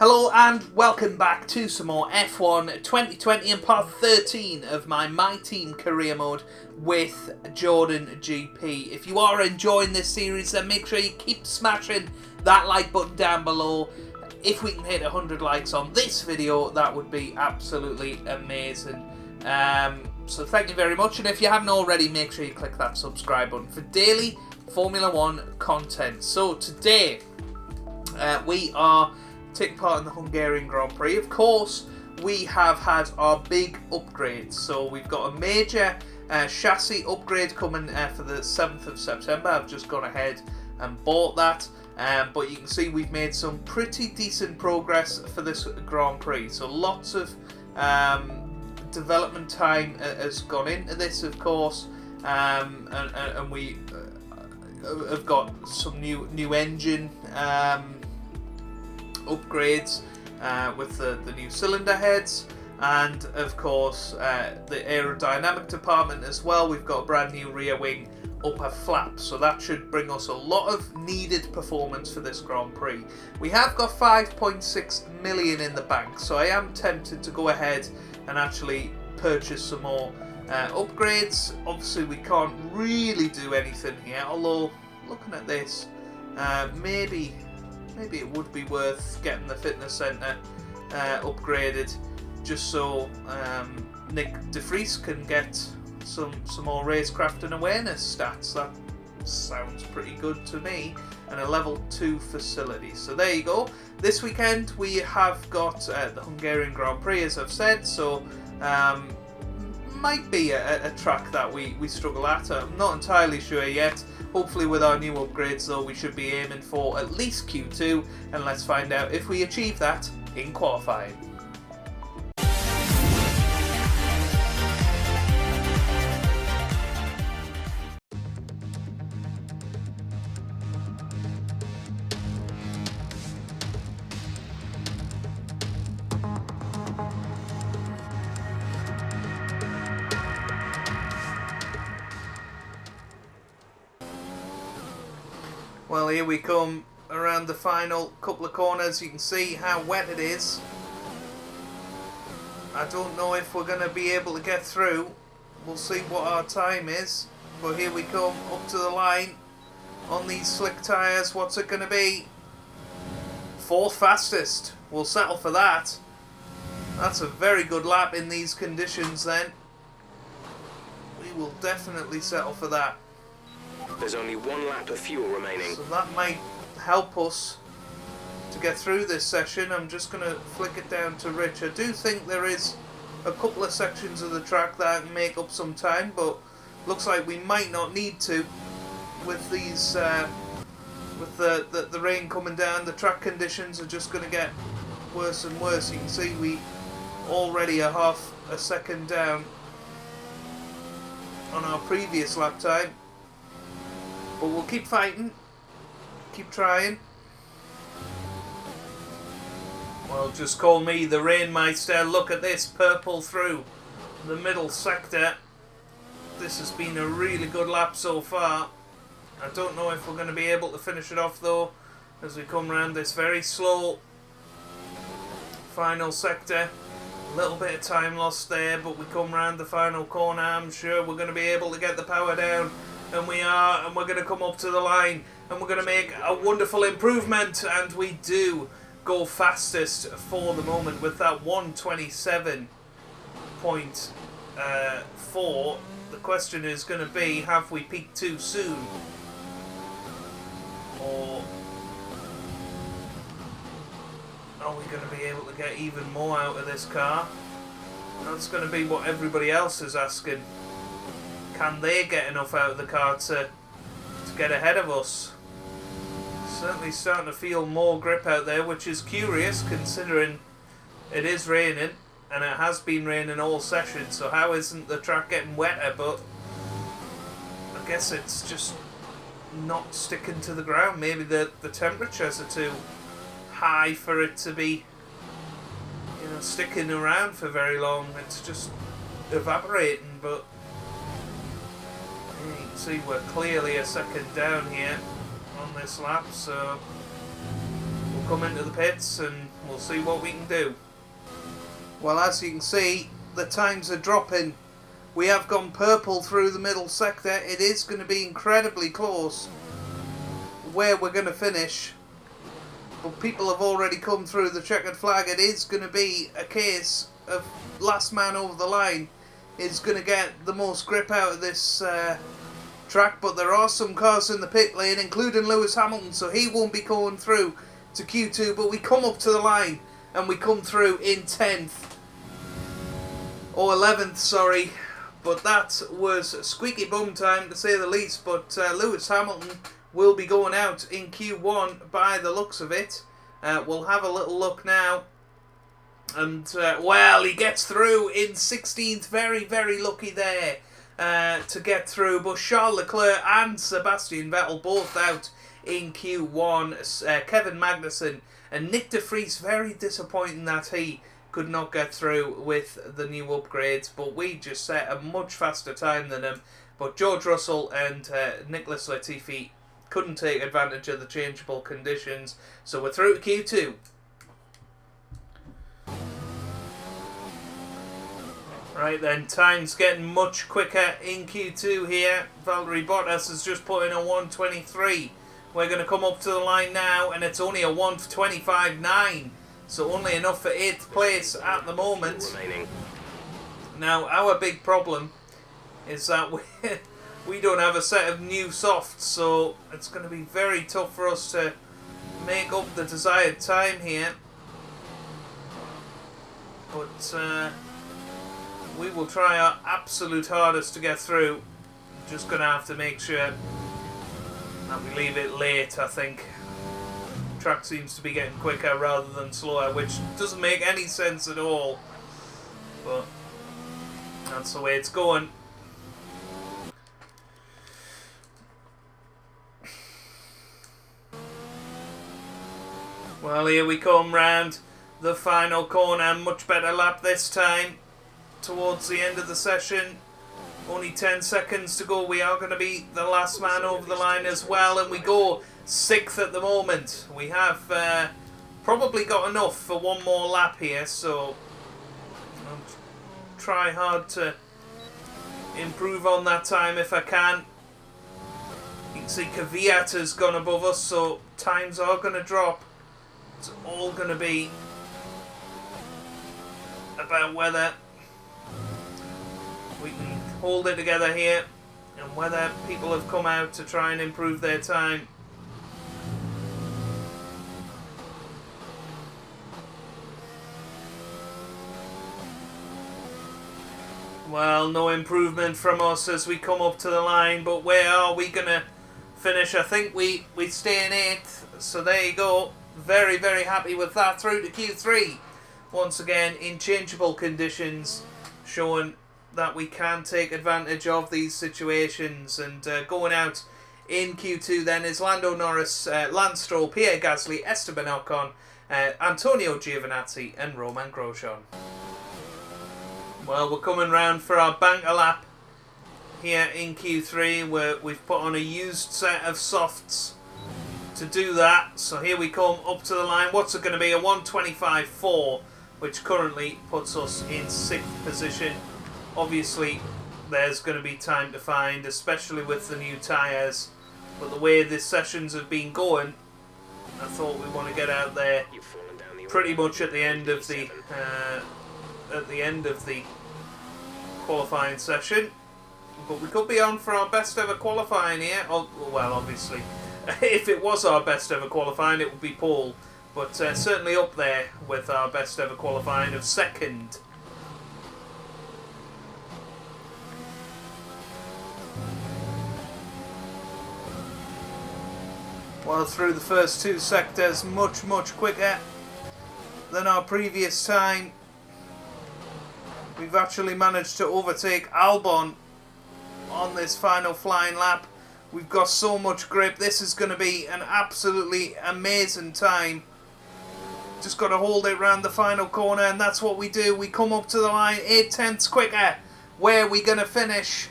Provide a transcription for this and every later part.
Hello and welcome back to some more F1 2020 and part 13 of my Team career mode with Jordan GP. If you are enjoying this series, then make sure you keep smashing that like button down below. If we can hit 100 likes on this video, that would be absolutely amazing. So thank you very much, and if you haven't already, make sure you click that subscribe button for daily Formula 1 content. So today we are taking part in the Hungarian Grand Prix. Of course, we have had our big upgrades. So we've got a major chassis upgrade coming for the 7th of September. I've just gone ahead and bought that. But you can see we've made some pretty decent progress for this Grand Prix. So lots of development time has gone into this, of course. And we have got some new engine upgrades with the new cylinder heads, and of course the aerodynamic department as well. We've got a brand new rear wing upper flap, so that should bring us a lot of needed performance for this Grand Prix. We have got 5.6 million in the bank, so I am tempted to go ahead and actually purchase some more upgrades. Obviously we can't really do anything here, although looking at this, maybe it would be worth getting the fitness centre upgraded, just so Nick De Vries can get some more racecraft and awareness stats. That sounds pretty good to me. And a level 2 facility. So there you go. This weekend we have got the Hungarian Grand Prix, as I've said, so might be a track that we struggle at. I'm not entirely sure yet. Hopefully with our new upgrades though, we should be aiming for at least Q2, and let's find out if we achieve that in qualifying. Well, here we come around the final couple of corners. You can see how wet it is. I don't know if we're going to be able to get through. We'll see what our time is. But here we come up to the line on these slick tyres. What's it going to be? 4th fastest. We'll settle for that. That's a very good lap in these conditions then. We will definitely settle for that. There's only 1 lap of fuel remaining. So that might help us to get through this session. I'm just going to flick it down to Rich. I do think there is a couple of sections of the track that make up some time, but looks like we might not need to with these with the rain coming down. The track conditions are just going to get worse and worse. You can see we already are half a second down on our previous lap time. But we'll keep fighting, keep trying. Well, just call me the Rainmeister. Look at this, purple through the middle sector. This has been a really good lap so far. I don't know if we're going to be able to finish it off though, as we come around this very slow final sector. A little bit of time lost there, but we come around the final corner. I'm sure we're going to be able to get the power down. And we are, and we're going to come up to the line, and we're going to make a wonderful improvement, and we do go fastest for the moment with that 127.4. The question is going to be, have we peaked too soon? Or are we going to be able to get even more out of this car? That's going to be what everybody else is asking. Can they get enough out of the car to get ahead of us? Certainly starting to feel more grip out there, which is curious considering it is raining, and it has been raining all session, so how isn't the track getting wetter? But I guess it's just not sticking to the ground. Maybe the temperatures are too high for it to be, you know, sticking around for very long. It's just evaporating. But you can see we're clearly a second down here on this lap, so we'll come into the pits and we'll see what we can do. Well, as you can see, the times are dropping. We have gone purple through the middle sector. It is going to be incredibly close where we're going to finish. But people have already come through the checkered flag. It is going to be a case of last man over the line is going to get the most grip out of this track. But there are some cars in the pit lane, including Lewis Hamilton, so he won't be going through to Q2. But we come up to the line and we come through in 10th. Or 11th, sorry. But that was squeaky bum time, to say the least. But Lewis Hamilton will be going out in Q1 by the looks of it. We'll have a little look now. And, well, he gets through in 16th. Very, very lucky there to get through. But Charles Leclerc and Sebastian Vettel both out in Q1. Kevin Magnussen and Nick de Vries, very disappointing that he could not get through with the new upgrades, but we just set a much faster time than him. But George Russell and Nicholas Latifi couldn't take advantage of the changeable conditions, so we're through to Q2. Right then, time's getting much quicker in Q2 here. Valtteri Bottas has just put in a 1:23. We're going to come up to the line now, and it's only a 1:25.9. So only enough for 8th place at the moment. Now, our big problem is that we don't have a set of new softs, so it's going to be very tough for us to make up the desired time here. But we will try our absolute hardest to get through. Just going to have to make sure that we leave it late, I think. Track seems to be getting quicker rather than slower, which doesn't make any sense at all, but that's the way it's going. Well, here we come round the final corner. Much better lap this time towards the end of the session. Only 10 seconds to go. We are going to be the last man over the line as well, and we go 6th at the moment. We have probably got enough for one more lap here, so I'll try hard to improve on that time if I can. You can see Kvyat has gone above us, so times are going to drop. It's all going to be about whether we can hold it together here and whether people have come out to try and improve their time. Well, no improvement from us as we come up to the line, but where are we going to finish? I think we stay in 8th, so there you go. Very, very happy with that. Through to Q3. Once again, in changeable conditions, showing that we can take advantage of these situations. And going out in Q2 then is Lando Norris, Lance Stroll, Pierre Gasly, Esteban Ocon, Antonio Giovinazzi and Romain Grosjean. Well, we're coming round for our banker lap here in Q3, where we've put on a used set of softs to do that. So here we come up to the line. What's it going to be? A 1:25.4, which currently puts us in 6th position. Obviously, there's going to be time to find, especially with the new tyres. But the way the sessions have been going, I thought we want to get out there pretty much at the end of the qualifying session. But we could be on for our best ever qualifying here. Oh, well, obviously, if it was our best ever qualifying, it would be pole. But certainly up there with our best ever qualifying of 2nd. Well, through the first 2 sectors, much quicker than our previous time. We've actually managed to overtake Albon on this final flying lap. We've got so much grip. This is going to be an absolutely amazing time. Just got to hold it round the final corner, and that's what we do. We come up to the line 8/10 quicker. Where are we going to finish?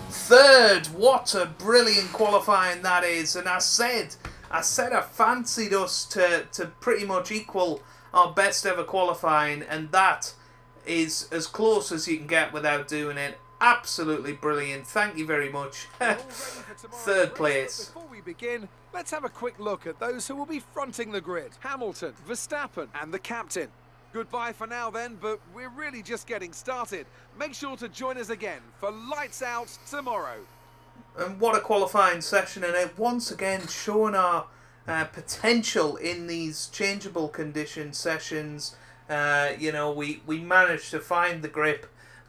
3rd. What a brilliant qualifying that is. And I said I said I fancied us to pretty much equal our best ever qualifying, and that is as close as you can get without doing it. Absolutely brilliant. Thank you very much. Third place. Before we begin, let's have a quick look at those who will be fronting the grid. Hamilton, Verstappen and the captain. Goodbye for now then, but we're really just getting started. Make sure to join us again for Lights Out tomorrow. And what a qualifying session, and it once again showing our potential in these changeable condition sessions. You know, we managed to find the grip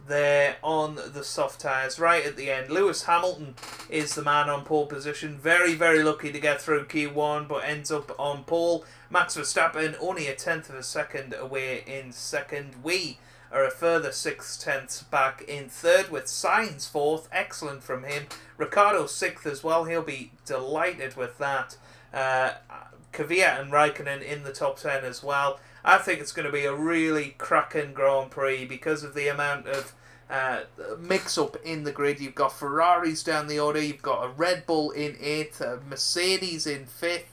there on the soft tyres right at the end. Lewis Hamilton is the man on pole position. Very, very lucky to get through Q1, but ends up on pole. Max Verstappen only a tenth of a second away in second. We are a further 6/10 back in third, with Sainz fourth. Excellent from him. Ricciardo sixth as well. He'll be delighted with that. Kvyat and Raikkonen in the top 10 as well. I think it's going to be a really cracking Grand Prix because of the amount of mix-up in the grid. You've got Ferraris down the order, you've got a Red Bull in 8th, a Mercedes in 5th.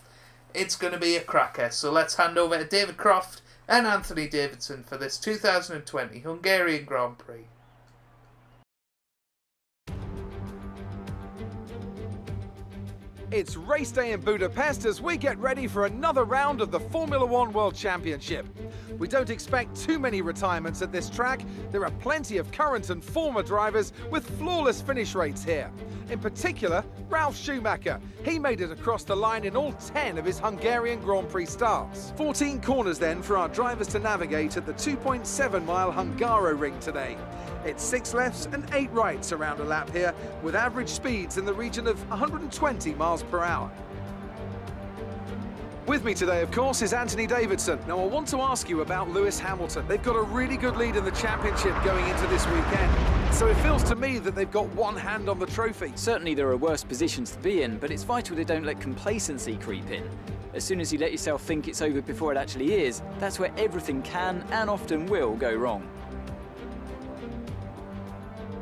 It's going to be a cracker. So let's hand over to David Croft and Anthony Davidson for this 2020 Hungarian Grand Prix. It's race day in Budapest as we get ready for another round of the Formula One World Championship. We don't expect too many retirements at this track. There are plenty of current and former drivers with flawless finish rates here. In particular, Ralf Schumacher. He made it across the line in all 10 of his Hungarian Grand Prix starts. 14 corners then for our drivers to navigate at the 2.7-mile Hungaro ring today. It's 6 lefts and 8 rights around a lap here, with average speeds in the region of 120 miles per hour. With me today, of course, is Anthony Davidson. Now, I want to ask you about Lewis Hamilton. They've got a really good lead in the championship going into this weekend. So it feels to me that they've got one hand on the trophy. Certainly there are worse positions to be in, but it's vital they don't let complacency creep in. As soon as you let yourself think it's over before it actually is, that's where everything can and often will go wrong.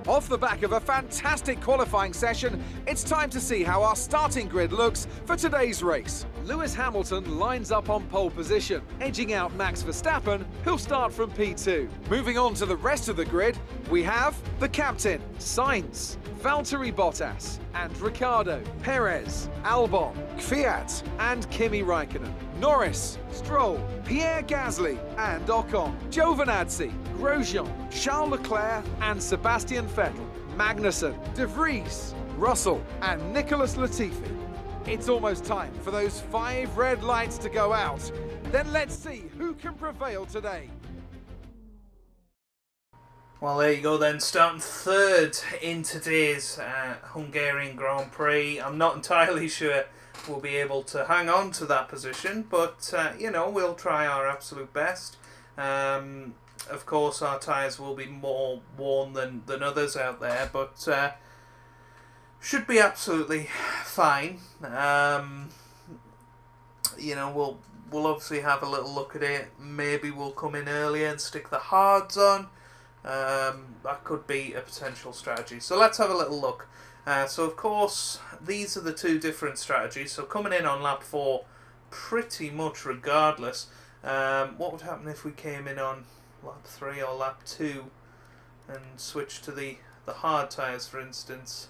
Off the back of a fantastic qualifying session, it's time to see how our starting grid looks for today's race. Lewis Hamilton lines up on pole position, edging out Max Verstappen, who'll start from P2. Moving on to the rest of the grid, we have the captain, Sainz, Valtteri Bottas, and Ricciardo, Perez, Albon, Kvyat, and Kimi Raikkonen. Norris, Stroll, Pierre Gasly, and Ocon, Giovinazzi, Grosjean, Charles Leclerc, and Sebastian Vettel, Magnussen, De Vries, Russell, and Nicholas Latifi. It's almost time for those 5 red lights to go out. Then let's see who can prevail today. Well, there you go then, starting third in today's Hungarian Grand Prix. I'm not entirely sure we'll be able to hang on to that position, but, you know, we'll try our absolute best. Of course, our tyres will be more worn than others out there, but should be absolutely fine. You know, we'll obviously have a little look at it. Maybe we'll come in earlier and stick the hards on. That could be a potential strategy. So let's have a little look. So of course, these are the 2 different strategies. So coming in on lap 4, pretty much regardless. What would happen if we came in on lap 3 or lap 2 and switched to the hard tyres, for instance?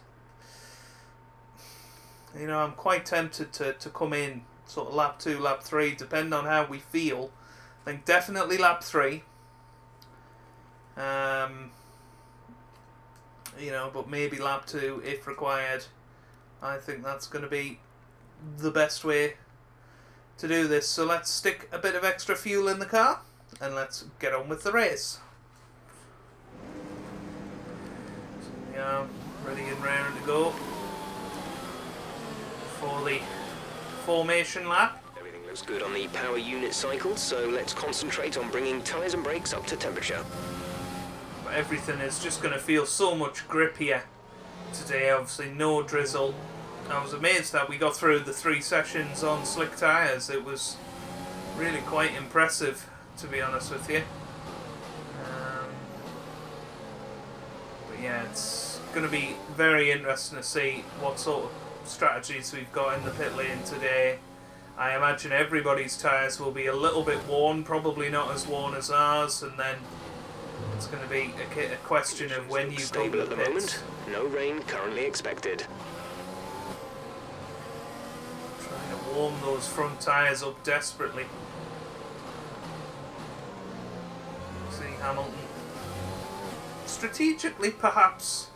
You know, I'm quite tempted to come in sort of lap 2, lap 3, depending on how we feel. I think definitely lap 3. You know, but maybe lap 2 if required. I think that's going to be the best way to do this. So let's stick a bit of extra fuel in the car and let's get on with the race. So we are ready and raring to go for the formation lap. Everything looks good on the power unit cycle, so let's concentrate on bringing tyres and brakes up to temperature. Everything is just going to feel so much grippier today. Obviously no drizzle. I was amazed that we got through the 3 sessions on slick tyres. It was really quite impressive, to be honest with you. But yeah, it's going to be very interesting to see what sort of strategies we've got in the pit lane today. I imagine everybody's tyres will be a little bit worn, probably not as worn as ours, and then it's going to be a question of when you come Stable to at the the pits. moment. No rain currently expected. Trying to warm those front tyres up desperately. See Hamilton strategically perhaps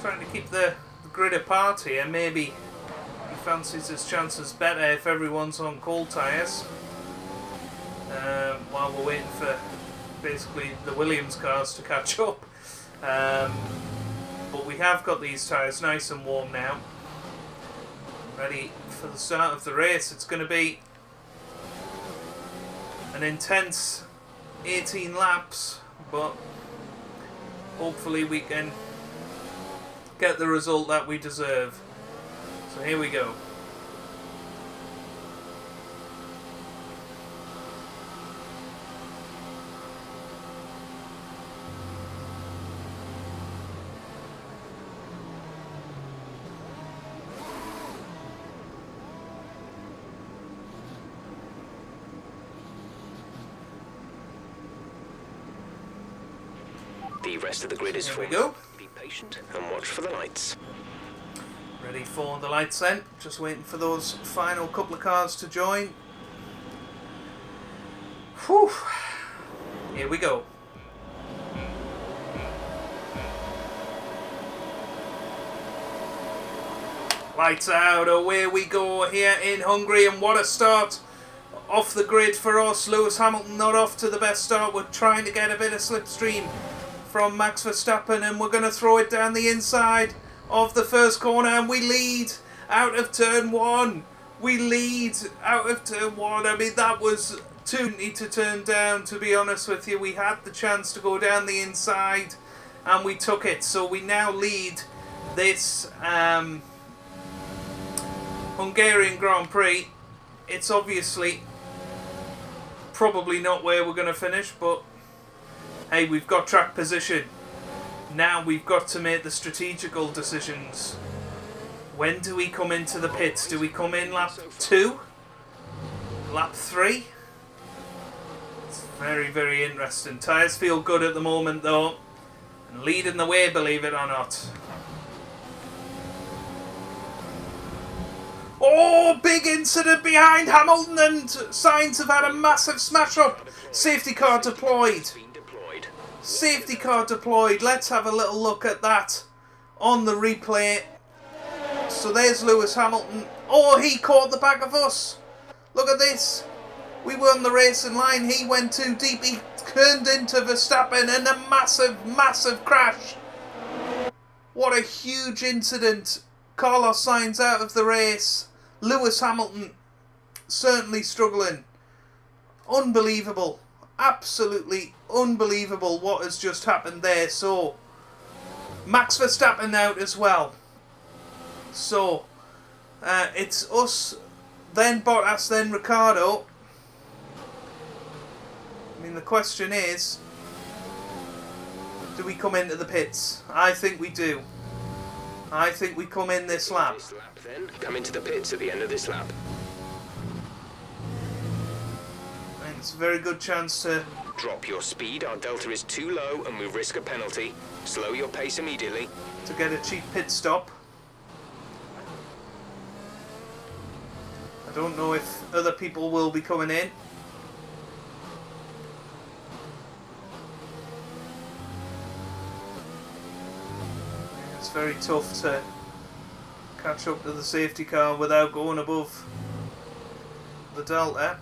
trying to keep the grid apart here. Maybe he fancies his chances better if everyone's on cold tyres, while we're waiting for basically the Williams cars to catch up. But we have got these tyres nice and warm now, ready for the start of the race. It's going to be an intense 18 laps, but hopefully we can get the result that we deserve. So here we go. The rest of the grid is Here we full. go. Be patient and watch for the lights. Ready for the lights then. Just waiting for those final couple of cars to join. Whew. Here we go. Lights out, away we go here in Hungary, and what a start off the grid for us. Lewis Hamilton not off to the best start. We're trying to get a bit of slipstream from Max Verstappen, and we're going to throw it down the inside of the first corner, and we lead out of turn one. We lead out of turn one. I mean, that was too neat to turn down, to be honest with you. We had the chance to go down the inside and we took it. So we now lead this Hungarian Grand Prix. It's obviously probably not where we're going to finish, but hey, we've got track position. Now we've got to make the strategical decisions. When do we come into the pits? Do we come in lap 2? Lap 3? It's very, very interesting. Tyres feel good at the moment though, and leading the way, believe it or not. Oh, big incident behind Hamilton, and Sainz have had a massive smash up. Safety car deployed. Safety car deployed. Let's have a little look at that on the replay. So there's Lewis Hamilton. Oh, he caught the back of us. Look at this. We were on the racing line. He went too deep. He turned into Verstappen, and a massive, massive crash. What a huge incident. Carlos Sainz out of the race. Lewis Hamilton certainly struggling. Unbelievable. Absolutely unbelievable what has just happened there. So, Max Verstappen out as well. So, it's us, then Bottas, then Ricciardo. I mean, the question is, do we come into the pits? I think we do. I think we come in this lap. Then come into the pits at the end of this lap. I think it's a very good chance to... Drop your speed, our delta is too low and we risk a penalty. Slow your pace immediately. to get a cheap pit stop. I don't know if other people will be coming in. It's very tough to catch up to the safety car without going above the delta.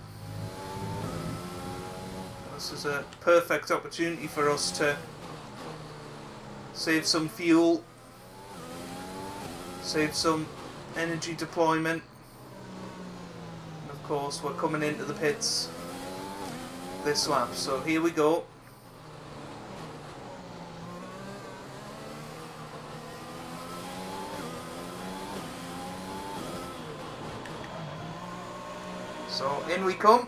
This is a perfect opportunity for us to save some fuel, save some energy deployment, and of course we're coming into the pits this lap, so here we go. So in we come.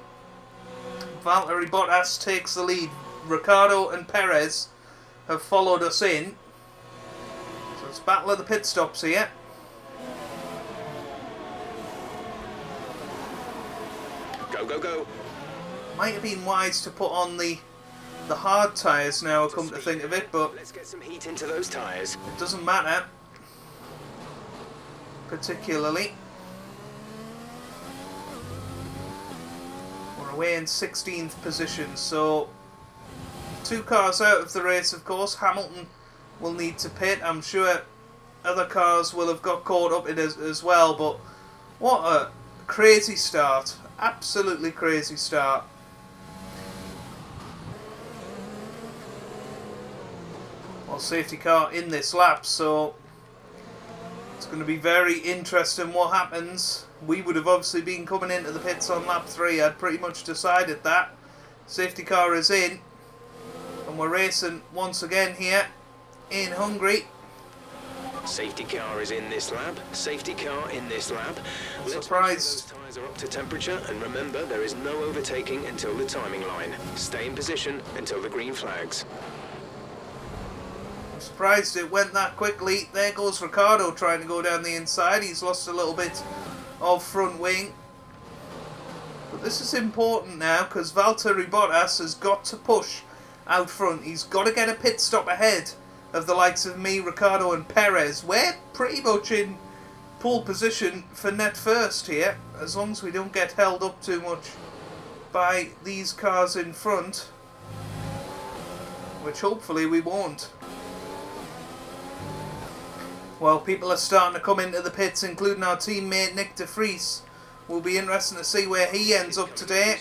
Valtteri Bottas takes the lead. Ricciardo and Perez have followed us in. So it's battle of the pit stops here. go, go. Might have been wise to put on the hard tyres now, I come to think of it, but Let's get some heat into those tyres. it doesn't matter particularly. We're away in 16th position, so 2 cars out of the race, of course. Hamilton will need to pit. I'm sure other cars will have got caught up in it as well, but what a crazy start. Absolutely crazy start. Well, safety car in this lap, so it's going to be very interesting what happens. We would have obviously been coming into the pits on lap 3. I'd pretty much decided that. Safety car is in, and we're racing once again here in Hungary. Safety car is in this lap. Safety car in this lap. Surprised. Those tyres are up to temperature, and remember, there is no overtaking until the timing line. Stay in position until the green flags. I'm surprised it went that quickly. There goes Ricciardo trying to go down the inside. He's lost a little bit of front wing. But this is important now because Valtteri Bottas has got to push out front. He's got to get a pit stop ahead of the likes of me, Ricciardo and Perez. We're pretty much in pole position for net first here, as long as we don't get held up too much by these cars in front, which hopefully we won't. Well, people are starting to come into the pits, including our teammate Nick de Vries. Will be interesting to see where he ends up today.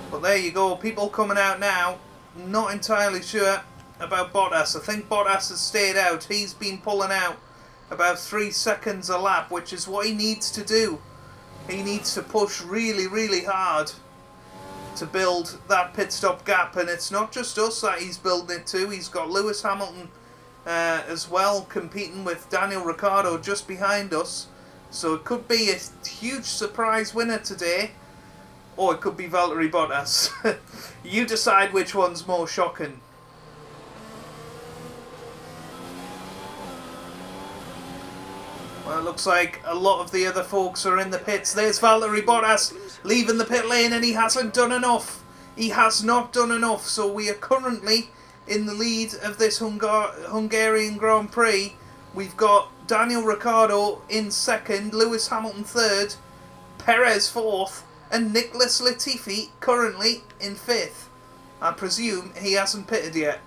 But there you go, people coming out now. Not entirely sure about Bottas. I think Bottas has stayed out. He's been pulling out about 3 seconds a lap, which is what he needs to do. He needs to push really, really hard to build that pit stop gap. And it's not just us that he's building it to. He's got Lewis Hamilton as well, competing with Daniel Ricciardo just behind us. So it could be a huge surprise winner today. Or it could be Valtteri Bottas. You decide which one's more shocking. Well, it looks like a lot of the other folks are in the pits. There's Valtteri Bottas leaving the pit lane, and he hasn't done enough. He has not done enough. So we are currently in the lead of this Hungarian Grand Prix. We've got Daniel Ricciardo in second, Lewis Hamilton third, Perez fourth, and Nicholas Latifi currently in 5th. I presume he hasn't pitted yet.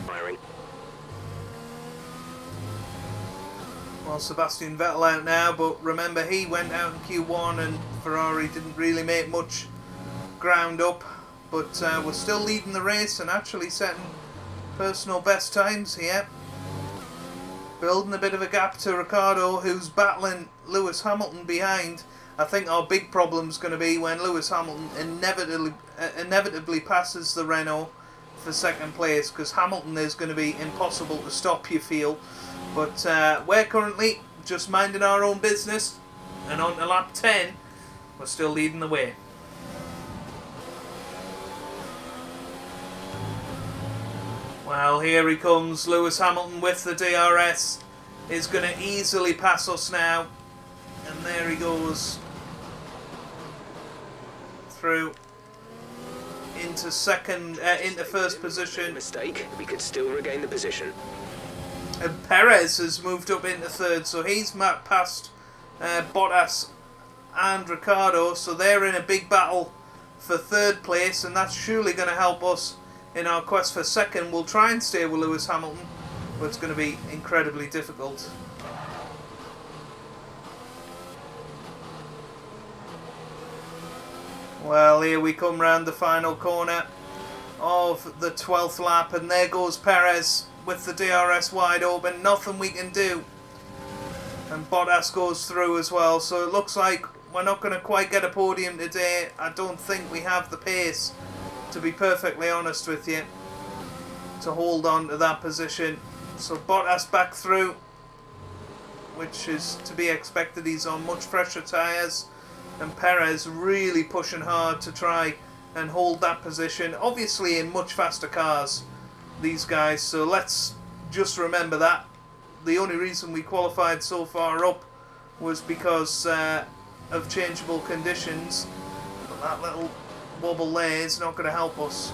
Firing. Well, Sebastian Vettel out now, but remember he went out in Q1 and Ferrari didn't really make much ground up. But we're still leading the race and actually setting personal best times here. Building a bit of a gap to Ricciardo, who's battling Lewis Hamilton behind. I think our big problem's going to be when Lewis Hamilton inevitably passes the Renault for second place, because Hamilton is going to be impossible to stop, you feel. But we're currently just minding our own business, and on to lap 10, we're still leading the way. Well, here he comes, Lewis Hamilton with the DRS. Is going to easily pass us now. And there he goes. Through into first position. Mistake, we could still regain the position. And Perez has moved up into third, so he's past Bottas and Ricciardo. So they're in a big battle for third place, and that's surely going to help us in our quest for second. We'll try and stay with Lewis Hamilton, but it's going to be incredibly difficult. Well, here we come round the final corner of the 12th lap, and there goes Perez with the DRS wide open. Nothing we can do. And Bottas goes through as well, so it looks like we're not going to quite get a podium today. I don't think we have the pace, to be perfectly honest with you, to hold on to that position. So Bottas back through, which is to be expected. He's on much fresher tyres, and Perez really pushing hard to try and hold that position, obviously in much faster cars, these guys. So let's just remember that the only reason we qualified so far up was because of changeable conditions. But that little wobble there is not going to help us.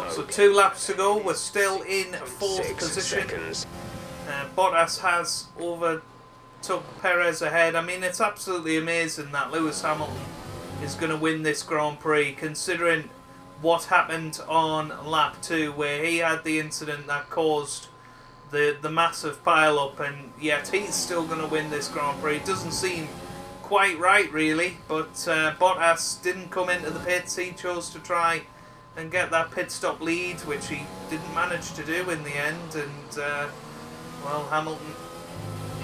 So 2 laps to go. We're still in 4th position. Bottas has overtook Perez ahead. I mean, it's absolutely amazing that Lewis Hamilton is going to win this Grand Prix, considering what happened on lap 2, where he had the incident that caused the massive pile-up, and yet he's still going to win this Grand Prix. It doesn't seem quite right, really, but Bottas didn't come into the pits. He chose to try and get that pit stop lead, which he didn't manage to do in the end, and well, Hamilton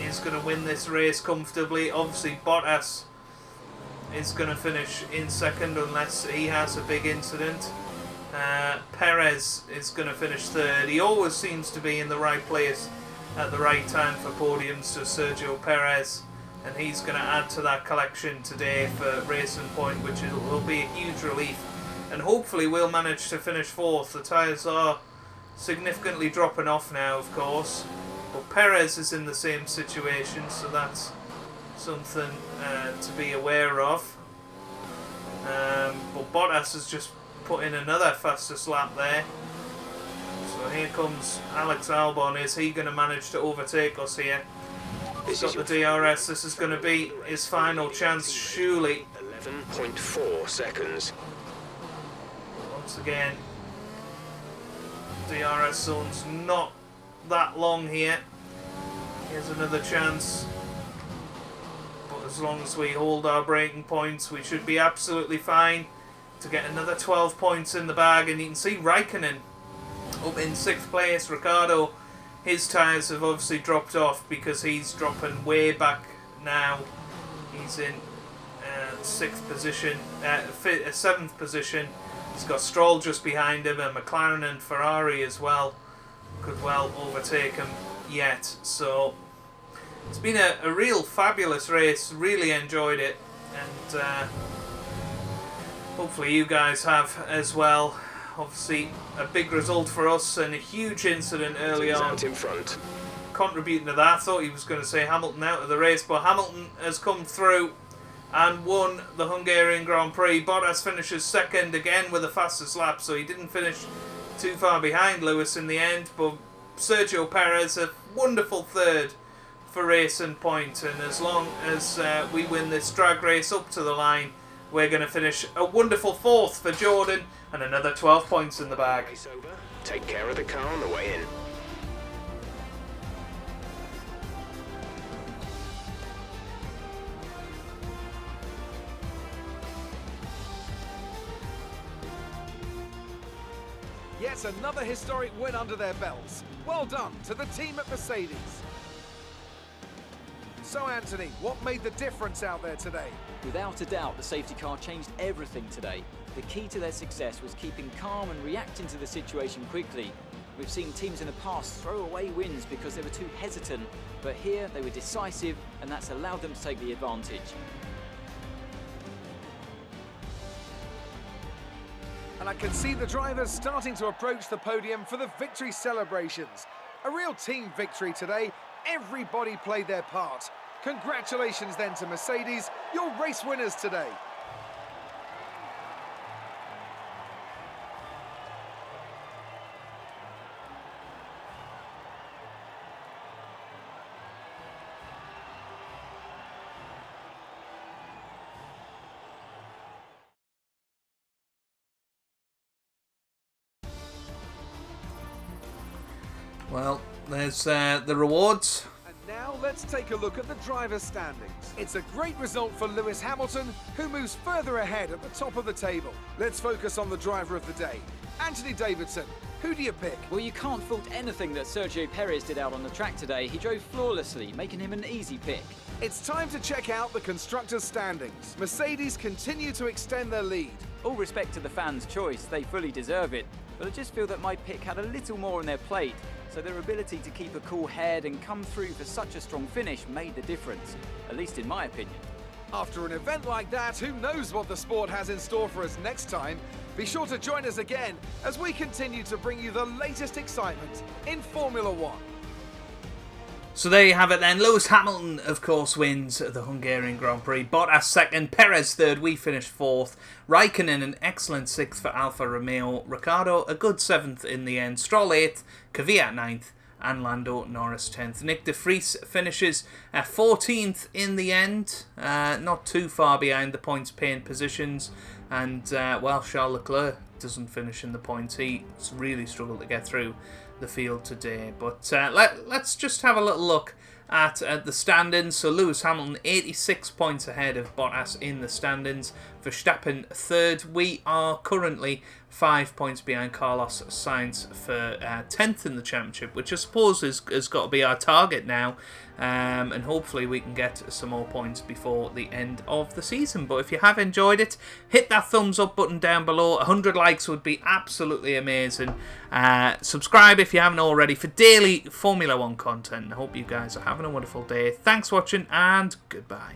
is going to win this race comfortably. Obviously, Bottas is going to finish in 2nd unless he has a big incident. Perez is going to finish 3rd. He always seems to be in the right place at the right time for podiums, so Sergio Perez, and he's going to add to that collection today for Racing Point, which will be a huge relief. And hopefully we'll manage to finish 4th. The tyres are significantly dropping off now, of course. But Perez is in the same situation, so that's something to be aware of. But Bottas has just put in another fastest lap there. So here comes Alex Albon. Is he going to manage to overtake us here? He's got the DRS. This is going to be his final chance, surely. 11.4 seconds. Once again, DRS zone's not that long here. Here's another chance. But as long as we hold our braking points, we should be absolutely fine to get another 12 points in the bag. And you can see Raikkonen up in 6th place. Ricciardo, his tyres have obviously dropped off because he's dropping way back now. He's in 6th position, 7th position. He's got Stroll just behind him, and McLaren and Ferrari as well could well overtake him yet. So it's been a real fabulous race. Really enjoyed it, and hopefully you guys have as well. Obviously a big result for us and a huge incident early on out in front, contributing to that. I thought he was going to say Hamilton out of the race, but Hamilton has come through and won the Hungarian Grand Prix. Bottas finishes 2nd again with the fastest lap, so he didn't finish too far behind Lewis in the end. But Sergio Perez, a wonderful 3rd for Racing Point, and as long as we win this drag race up to the line, we're going to finish a wonderful 4th for Jordan and another 12 points in the bag. race over. Take care of the car on the way in. Yet another historic win under their belts. Well done to the team at Mercedes. So Anthony, what made the difference out there today? Without a doubt, the safety car changed everything today. The key to their success was keeping calm and reacting to the situation quickly. We've seen teams in the past throw away wins because they were too hesitant, but here they were decisive, and that's allowed them to take the advantage. And I can see the drivers starting to approach the podium for the victory celebrations. A real team victory today. Everybody played their part. Congratulations then to Mercedes, your race winners today. Well, there's the rewards. And now let's take a look at the driver's standings. It's a great result for Lewis Hamilton, who moves further ahead at the top of the table. Let's focus on the driver of the day. Anthony Davidson, who do you pick? Well, you can't fault anything that Sergio Perez did out on the track today. He drove flawlessly, making him an easy pick. It's time to check out the constructors' standings. Mercedes continue to extend their lead. All respect to the fans' choice, they fully deserve it. But I just feel that my pick had a little more on their plate, so their ability to keep a cool head and come through for such a strong finish made the difference, at least in my opinion. After an event like that, who knows what the sport has in store for us next time? Be sure to join us again as we continue to bring you the latest excitement in Formula One. So there you have it then. Lewis Hamilton, of course, wins the Hungarian Grand Prix. Bottas second, Perez third, we finished fourth. Raikkonen an excellent sixth for Alfa Romeo. Ricciardo a good seventh in the end. Stroll eighth, Kvyat ninth, and Lando Norris 10th. Nick de Vries finishes 14th in the end, not too far behind the points paying positions. And, well, Charles Leclerc doesn't finish in the points. He's really struggled to get through the field today. But let's just have a little look at the standings. So Lewis Hamilton 86 points ahead of Bottas in the standings. Verstappen third. We are currently 5 points behind Carlos Sainz for 10th in the championship, which I suppose has got to be our target now. And hopefully we can get some more points before the end of the season. But if you have enjoyed it, hit that thumbs up button down below. 100 likes would be absolutely amazing. Subscribe if you haven't already for daily Formula One content. I hope you guys are having a wonderful day. Thanks for watching and goodbye.